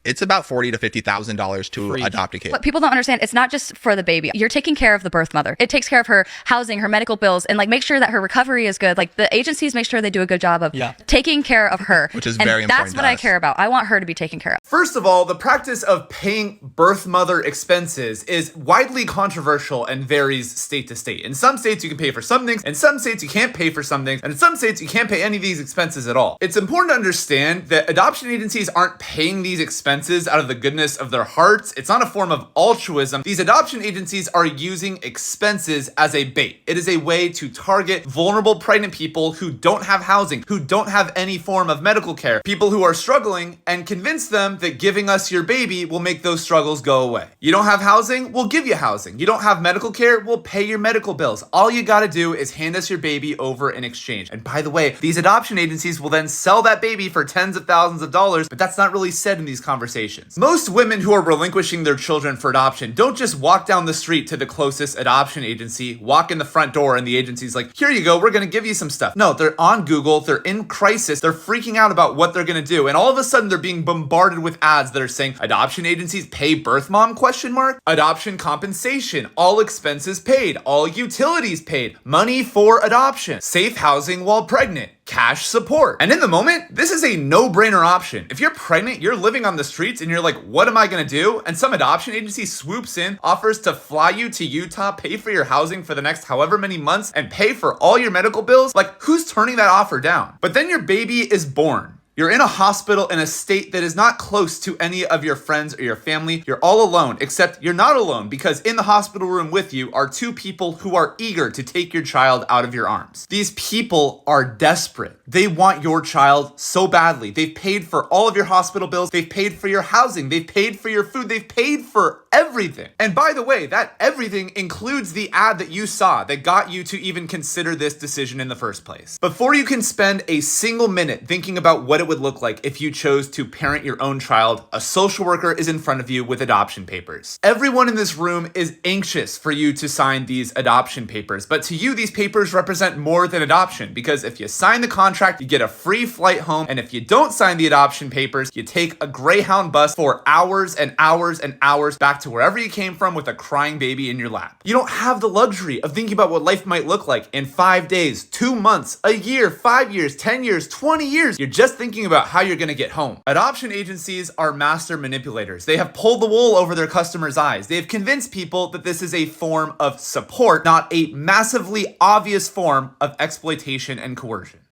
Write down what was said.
It's about $40,000 to $50,000 to adopt a kid. What people don't understand, it's not just for the baby. You're taking care of the birth mother. It takes care of her housing, her medical bills, and like make sure that her recovery is good. Like the agencies make sure they do a good job of taking care of her. Which is very important. That's what I care about. I want her to be taken care of. First of all, the practice of paying birth mother expenses is widely controversial and varies state to state. In some states, you can pay for some things. In some states, you can't pay for some things. And in some states, you can't pay any of these expenses at all. It's important to understand that adoption agencies aren't paying these expenses out of the goodness of their hearts. It's not a form of altruism. These adoption agencies are using expenses as a bait. It is a way to target vulnerable pregnant people who don't have housing, who don't have any form of medical care, people who are struggling, and convince them that giving us your baby will make those struggles go away. You don't have housing? We'll give you housing. You don't have medical care? We'll pay your medical bills. All you gotta do is hand us your baby over in exchange. And by the way, these adoption agencies will then sell that baby for tens of thousands of dollars, but that's not really said in these conversations. Most women who are relinquishing their children for adoption don't just walk down the street to the closest adoption agency, walk in the front door, and the agency's like, here you go, we're gonna give you some stuff. No, they're on Google, they're in crisis, they're freaking out about what they're gonna do, and all of a sudden they're being bombarded with ads that are saying, adoption agencies pay birth mom, ? Adoption compensation, all expenses paid, all utilities paid, money for adoption, safe housing while pregnant, cash support. And in the moment, this is a no-brainer option. If you're pregnant, you're living on the streets, and you're like, what am I gonna do? And some adoption agency swoops in, offers to fly you to Utah, pay for your housing for the next however many months, and pay for all your medical bills. Like, who's turning that offer down? But then your baby is born. You're in a hospital in a state that is not close to any of your friends or your family. You're all alone, except you're not alone, because in the hospital room with you are two people who are eager to take your child out of your arms. These people are desperate. They want your child so badly. They've paid for all of your hospital bills. They've paid for your housing. They've paid for your food. They've paid for everything. And by the way, that everything includes the ad that you saw that got you to even consider this decision in the first place. Before you can spend a single minute thinking about what it would look like if you chose to parent your own child, a social worker is in front of you with adoption papers. Everyone in this room is anxious for you to sign these adoption papers, but to you, these papers represent more than adoption, because if you sign the contract, you get a free flight home, and if you don't sign the adoption papers, you take a Greyhound bus for hours and hours and hours back to wherever you came from with a crying baby in your lap. You don't have the luxury of thinking about what life might look like in 5 days, 2 months, a year, 5 years, 10 years, 20 years. You're just thinking about how you're gonna get home. Adoption agencies are master manipulators. They have pulled the wool over their customers' eyes. They have convinced people that this is a form of support, not a massively obvious form of exploitation and coercion.